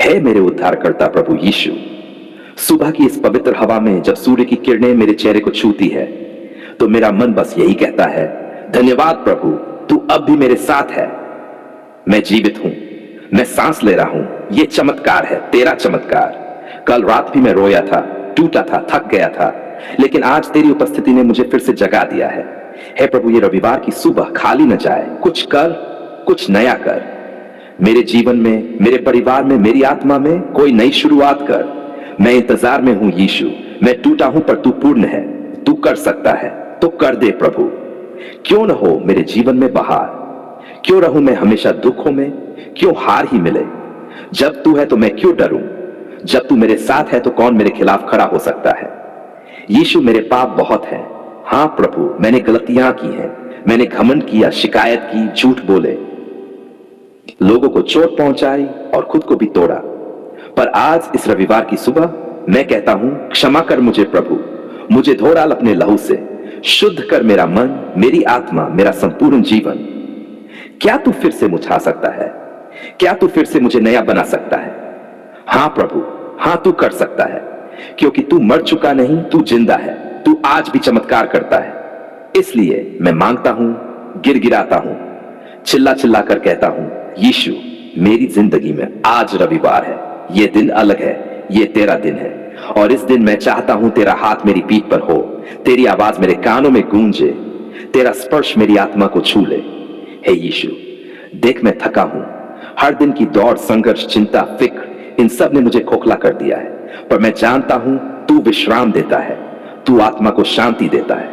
है मेरे उद्धारकर्ता प्रभु यीशु। सुबह की इस पवित्र हवा में जब सूर्य की किरणें मेरे चेहरे को छूती है तो मेरा मन बस यही कहता है, धन्यवाद प्रभु, तू अब भी मेरे साथ है। मैं जीवित हूं, मैं सांस ले रहा हूं, ये चमत्कार है, तेरा चमत्कार। कल रात भी मैं रोया था, टूटा था, थक गया था, लेकिन आज तेरी उपस्थिति ने मुझे फिर से जगा दिया है। हे प्रभु, ये रविवार की सुबह खाली न जाए, कुछ कर, कुछ नया कर। मेरे जीवन में, मेरे परिवार में, मेरी आत्मा में कोई नई शुरुआत कर। मैं इंतजार में हूं यीशु, मैं टूटा हूं पर तू पूर्ण है। तू कर सकता है तो कर दे प्रभु। क्यों न हो मेरे जीवन में बहार, क्यों रहूं मैं हमेशा दुखों में, क्यों हार ही मिले। जब तू है तो मैं क्यों डरूं, जब तू मेरे साथ है तो कौन मेरे खिलाफ खड़ा हो सकता है। यीशु, मेरे पाप बहुत हैं। हां प्रभु, मैंने गलतियां की हैं, मैंने घमंड किया, शिकायत की, झूठ बोले, लोगों को चोट पहुंचाई और खुद को भी तोड़ा। पर आज इस रविवार की सुबह मैं कहता हूं, क्षमा कर मुझे प्रभु, मुझे धो डाल अपने लहू से, शुद्ध कर मेरा मन, मेरी आत्मा, मेरा संपूर्ण जीवन। क्या तू फिर से मुझा सकता है? क्या तू फिर से मुझे नया बना सकता है? हां प्रभु, हां तू कर सकता है, क्योंकि तू मर चुका नहीं, तू जिंदा है, तू आज भी चमत्कार करता है। इसलिए मैं मांगता हूं, गिड़गिड़ाता हूं, चिल्ला चिल्ला कर कहता हूं, यीशु, मेरी जिंदगी में आज रविवार है, ये दिन अलग है, ये तेरा दिन है। और इस दिन मैं चाहता हूं तेरा हाथ मेरी पीठ पर हो, तेरी आवाज मेरे कानों में गूंजे, तेरा स्पर्श मेरी आत्मा को छू ले। हे यीशु, देख मैं थका हूं, हर दिन की दौड़, संघर्ष, चिंता, फिक्र, इन सब ने मुझे खोखला कर दिया है। पर मैं जानता हूं तू विश्राम देता है, तू आत्मा को शांति देता है।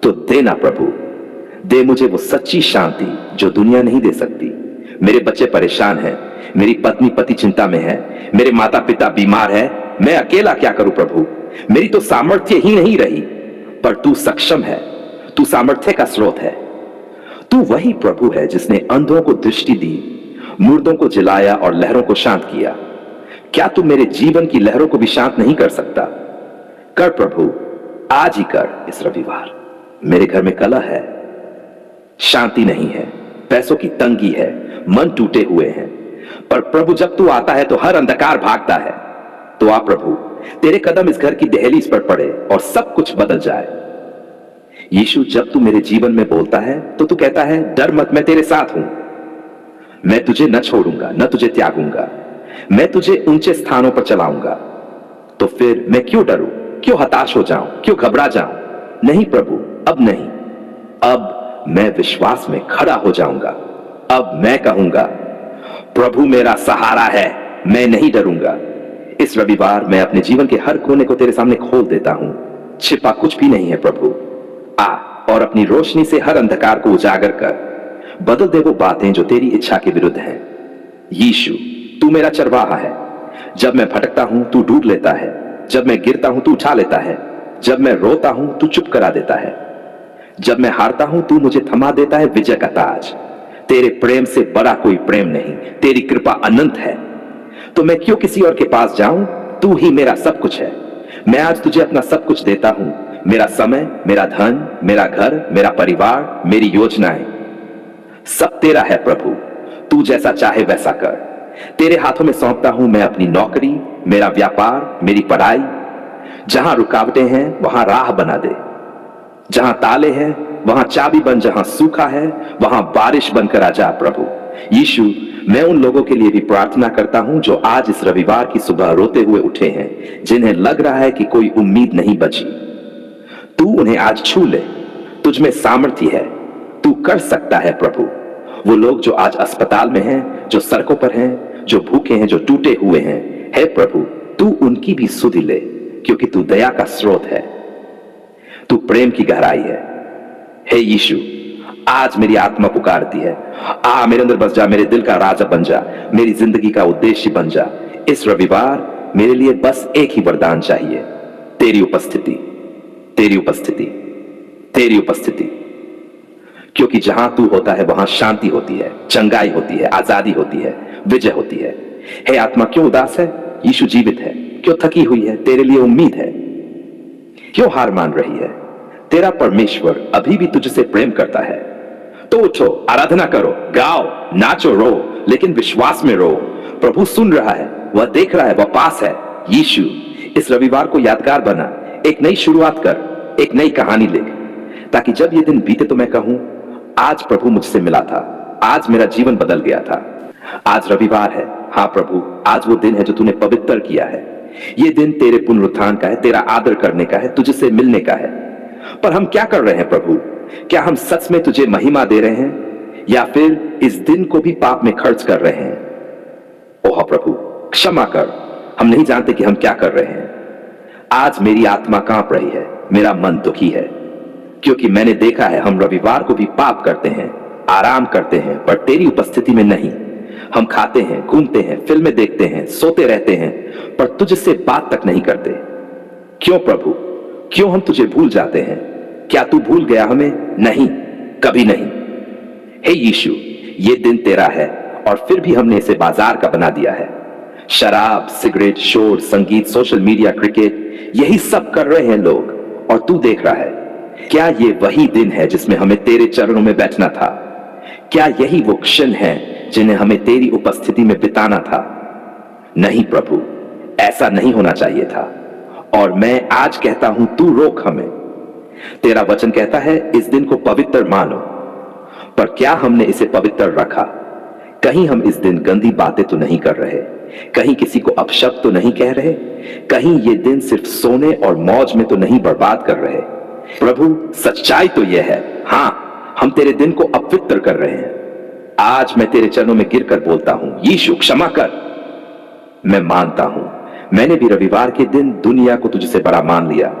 तो देना प्रभु, दे मुझे वो सच्ची शांति जो दुनिया नहीं दे सकती। मेरे बच्चे परेशान हैं, मेरी पत्नी पति चिंता में है, मेरे माता पिता बीमार है, मैं अकेला क्या करूं प्रभु। मेरी तो सामर्थ्य ही नहीं रही, पर तू सक्षम है, तू सामर्थ्य का स्रोत है। तू वही प्रभु है जिसने अंधों को दृष्टि दी, मुर्दों को जिलाया और लहरों को शांत किया। क्या तू मेरे जीवन की लहरों को भी शांत नहीं कर सकता? कर प्रभु, आज ही कर। इस रविवार मेरे घर में कलह है, शांति नहीं है, पैसों की तंगी है, मन टूटे हुए हैं, पर प्रभु जब तू आता है तो हर अंधकार भागता है। तो आ प्रभु, तेरे कदम इस घर की दहलीज पर पड़े और सब कुछ बदल जाए। यीशु, जब तू मेरे जीवन में बोलता है तो तू कहता है, डर मत, मैं तेरे साथ हूं, मैं तुझे न छोड़ूंगा, न तुझे त्यागूंगा, मैं तुझे ऊंचे स्थानों पर चलाऊंगा। तो फिर मैं क्यों डरूं, क्यों हताश हो जाऊं, क्यों घबरा जाऊं? नहीं प्रभु, अब नहीं, अब मैं विश्वास में खड़ा हो जाऊंगा। अब मैं कहूंगा, प्रभु मेरा सहारा है, मैं नहीं डरूंगा। इस रविवार मैं अपने जीवन के हर कोने को तेरे सामने खोल देता हूं, छिपा कुछ भी नहीं है प्रभु। आ और अपनी रोशनी से हर अंधकार को उजागर कर, बदल दे वो बातें जो तेरी इच्छा के विरुद्ध हैं। यीशु, तू मेरा चरवाहा है, जब मैं भटकता हूं तू ढूंढ लेता है, जब मैं गिरता हूं तू उठा लेता है, जब मैं रोता हूं तू चुप करा देता है, जब मैं हारता हूं तू मुझे थमा देता है विजय का ताज। तेरे प्रेम से बड़ा कोई प्रेम नहीं, तेरी कृपा अनंत है। तो मैं क्यों किसी और के पास जाऊं, तू ही मेरा सब कुछ है। मैं आज तुझे अपना सब कुछ देता हूं, मेरा समय, मेरा धन, मेरा घर, मेरा परिवार, मेरी योजनाएं, सब तेरा है प्रभु। तू जैसा चाहे वैसा कर। तेरे हाथों में सौंपता हूं मैं अपनी नौकरी, मेरा व्यापार, मेरी पढ़ाई। जहां रुकावटें हैं वहां राह बना दे, जहां ताले हैं वहां चाबी बन, जहां सूखा है वहां बारिश बनकर आ जा प्रभु। यीशु, मैं उन लोगों के लिए भी प्रार्थना करता हूं जो आज इस रविवार की सुबह रोते हुए उठे हैं, जिन्हें लग रहा है कि कोई उम्मीद नहीं बची। तू उन्हें आज छू ले, तुझ में सामर्थ्य है, तू कर सकता है प्रभु। वो लोग जो आज अस्पताल में हैं, जो सड़कों पर हैं, जो भूखे हैं, जो टूटे हुए हैं, हे प्रभु तू उनकी भी सुधि ले, क्योंकि तू दया का स्रोत है, तू प्रेम की गहराई है। हे यीशु, आज मेरी आत्मा पुकारती है, आ मेरे अंदर बस जा, मेरे दिल का राजा बन जा, मेरी जिंदगी का उद्देश्य बन जा। इस रविवार मेरे लिए बस एक ही वरदान चाहिए, तेरी उपस्थिति, तेरी उपस्थिति, तेरी उपस्थिति। क्योंकि जहां तू होता है वहां शांति होती है, चंगाई होती है, आजादी होती है, विजय होती है। हे आत्मा, क्यों उदास है? यीशु जीवित है। क्यों थकी हुई है? तेरे लिए उम्मीद है। क्यों हार मान रही है? तेरा परमेश्वर अभी भी तुझसे प्रेम करता है। तो उठो, आराधना करो, गाओ, नाचो, रो, लेकिन विश्वास में रो। प्रभु सुन रहा है, वह देख रहा है, वह पास है। यीशु, इस रविवार को यादगार बना, एक नई शुरुआत कर, एक नई कहानी लिख, ताकि जब ये दिन बीते तो मैं कहूं, आज प्रभु मुझसे मिला था, आज मेरा जीवन बदल गया था। आज रविवार है, हाँ प्रभु, आज वो दिन है जो तूने पवित्र किया है। ये दिन तेरे पुनरुत्थान का है, तेरा आदर करने का है, तुझसे मिलने का है। पर हम क्या कर रहे हैं प्रभु? क्या हम सच में तुझे महिमा दे रहे हैं, या फिर इस दिन को भी पाप में खर्च कर रहे हैं? ओह प्रभु, क्षमा कर, हम नहीं जानते कि हम क्या कर रहे हैं। आज मेरी आत्मा कांप रही है, मेरा मन दुखी है, क्योंकि मैंने देखा है हम रविवार को भी पाप करते हैं, आराम करते हैं, पर तेरी उपस्थिति में नहीं। हम खाते हैं, घूमते हैं, फिल्में देखते हैं, सोते रहते हैं, पर तुझसे बात तक नहीं करते। क्यों प्रभु? क्यों हम तुझे भूल जाते हैं? क्या तू भूल गया हमें? नहीं, कभी नहीं। हे यीशु, ये दिन तेरा है और फिर भी हमने इसे बाजार का बना दिया है। शराब, सिगरेट, शोर, संगीत, सोशल मीडिया, क्रिकेट, यही सब कर रहे हैं लोग, और तू देख रहा है। क्या ये वही दिन है जिसमें हमें तेरे चरणों में बैठना था? क्या यही वो क्षण है जिन्हें हमें तेरी उपस्थिति में बिताना था? नहीं प्रभु, ऐसा नहीं होना चाहिए था, और मैं आज कहता हूं, तू रोक हमें। तेरा वचन कहता है इस दिन को पवित्र मानो, पर क्या हमने इसे पवित्र रखा? कहीं हम इस दिन गंदी बातें तो नहीं कर रहे, कहीं किसी को अपशब्द तो नहीं कह रहे, कहीं ये दिन सिर्फ सोने और मौज में तो नहीं बर्बाद कर रहे। प्रभु, सच्चाई तो यह है, हां, हम तेरे दिन को अपवित्र कर रहे हैं। आज मैं तेरे चरणों में गिरकर बोलता हूं, यीशु क्षमा कर। मैं मानता हूं, मैंने भी रविवार के दिन दुनिया को तुझसे बड़ा मान लिया।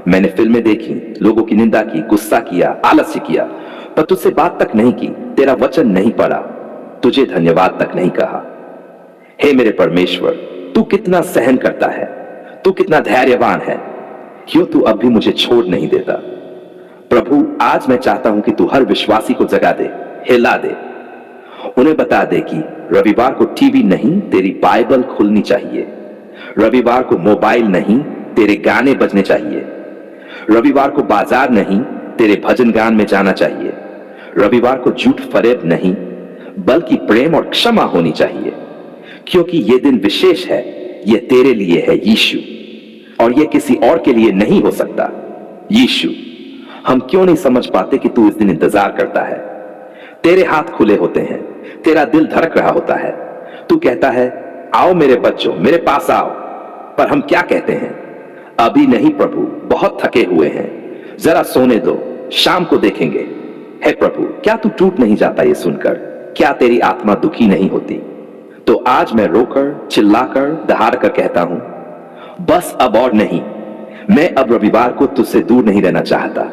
मैंने फिल्में देखी, लोगों की निंदा की, गुस्सा किया, आलस्य किया, पर तुझसे बात तक नहीं की, तेरा वचन नहीं पढ़ा, तुझे धन्यवाद तक नहीं कहा। हे मेरे परमेश्वर, तू कितना सहन करता है, तू कितना धैर्यवान है, क्यों तू अब भी मुझे छोड़ नहीं देता? प्रभु, आज मैं चाहता हूं कि तू हर विश्वासी को जगा दे, हिला दे, उन्हें बता दे कि रविवार को टीवी नहीं, तेरी बाइबल खुलनी चाहिए। रविवार को मोबाइल नहीं, तेरे गाने बजने चाहिए। रविवार को बाजार नहीं, तेरे भजन गान में जाना चाहिए। रविवार को झूठ फरेब नहीं, बल्कि प्रेम और क्षमा होनी चाहिए, क्योंकि यह दिन विशेष है, यह तेरे लिए है यीशु, और यह किसी और के लिए नहीं हो सकता। यीशु, हम क्यों नहीं समझ पाते कि तू इस दिन इंतजार करता है? तेरे हाथ खुले होते हैं, तेरा दिल धड़क रहा होता है, तू कहता है, आओ मेरे बच्चों, मेरे पास आओ। पर हम क्या कहते हैं? अभी नहीं प्रभु, बहुत थके हुए हैं, जरा सोने दो, शाम को देखेंगे। हे प्रभु, क्या तू टूट नहीं जाता ये सुनकर? क्या तेरी आत्मा दुखी नहीं होती? तो आज मैं रोकर, चिल्लाकर, दहाड़कर कहता हूं, बस अब और नहीं। मैं अब रविवार को तुझसे दूर नहीं रहना चाहता,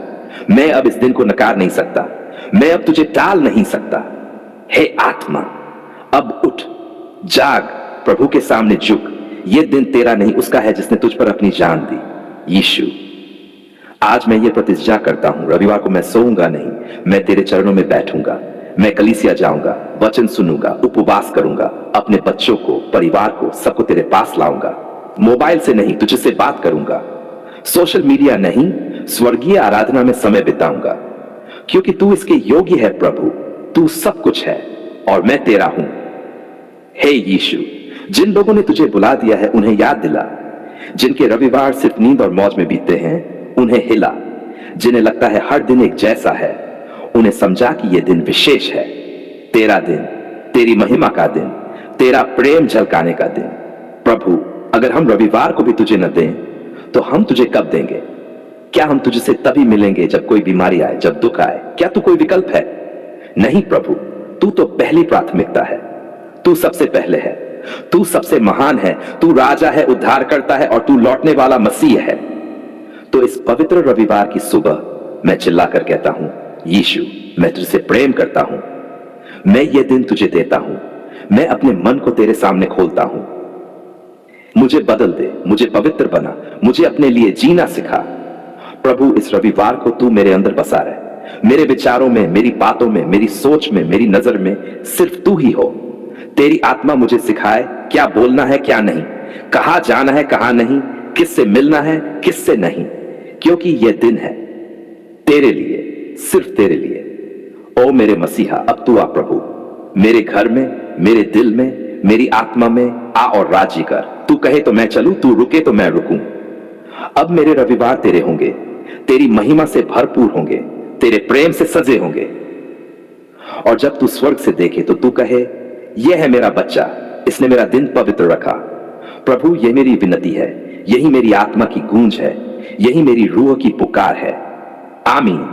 मैं अब इस दिन को नकार नहीं सकता, मैं अब तुझे टाल नहीं सकता। हे आत्मा, अब उठ, जाग, प्रभु के सामने झुक। यह दिन तेरा नहीं, उसका है जिसने तुझ पर अपनी जान दी। यीशु, आज मैं ये प्रतिज्ञा करता हूं, रविवार को मैं सोऊंगा नहीं, मैं तेरे चरणों में बैठूंगा, मैं कलीसिया जाऊंगा, वचन सुनूंगा, उपवास करूंगा, अपने बच्चों को, परिवार को, सबको तेरे पास लाऊंगा। मोबाइल से नहीं, तुझसे बात करूंगा। सोशल मीडिया नहीं, स्वर्गीय आराधना में समय बिताऊंगा, क्योंकि तू इसके योग्य है प्रभु, तू सब कुछ है और मैं तेरा हूं। हे यीशु, जिन लोगों ने तुझे बुला दिया है उन्हें याद दिला, जिनके रविवार सिर्फ नींद और मौज में बीतते हैं उन्हें हिला, जिन्हें लगता है हर दिन एक जैसा है उन्हें समझा कि यह दिन विशेष है, तेरा दिन, तेरी महिमा का दिन, तेरा प्रेम झलकाने का दिन। प्रभु, अगर हम रविवार को भी तुझे न दें तो हम तुझे कब देंगे? क्या हम तुझसे तभी मिलेंगे जब कोई बीमारी आए, जब दुख आए? क्या तू कोई विकल्प है? नहीं प्रभु, तू तो पहली प्राथमिकता है, तू सबसे पहले है, तू सबसे महान है, तू राजा है, उद्धार करता है और तू लौटने वाला मसीह है। तो इस पवित्र रविवार की सुबह मैं चिल्लाकर कहता हूं, यीशु, मैं तुझसे प्रेम करता हूं, मैं ये दिन तुझे देता हूं, मैं अपने मन को तेरे सामने खोलता हूं। मुझे बदल दे, मुझे पवित्र बना, मुझे अपने लिए जीना सिखा। प्रभु, इस रविवार को तू मेरे अंदर बसा रहे, मेरे विचारों में, मेरी बातों में, मेरी सोच में, मेरी नजर में सिर्फ तू ही हो। तेरी आत्मा मुझे सिखाए क्या बोलना है, क्या नहीं, कहां जाना है, कहां नहीं, किससे मिलना है, किससे नहीं, क्योंकि यह दिन है तेरे लिए, सिर्फ तेरे लिए। ओ मेरे मसीहा, अब तू आ प्रभु, मेरे घर में, मेरे दिल में, मेरी आत्मा में आ और राज्य कर। तू कहे तो मैं चलूं, तू रुके तो मैं रुकूं। अब मेरे रविवार तेरे होंगे, तेरी महिमा से भरपूर होंगे, तेरे प्रेम से सजे होंगे। और जब तू स्वर्ग से देखे तो तू कहे, यह है मेरा बच्चा, इसने मेरा दिन पवित्र रखा। प्रभु, यह मेरी विनती है, यही मेरी आत्मा की गूंज है, यही मेरी रूह की पुकार है। आमीन।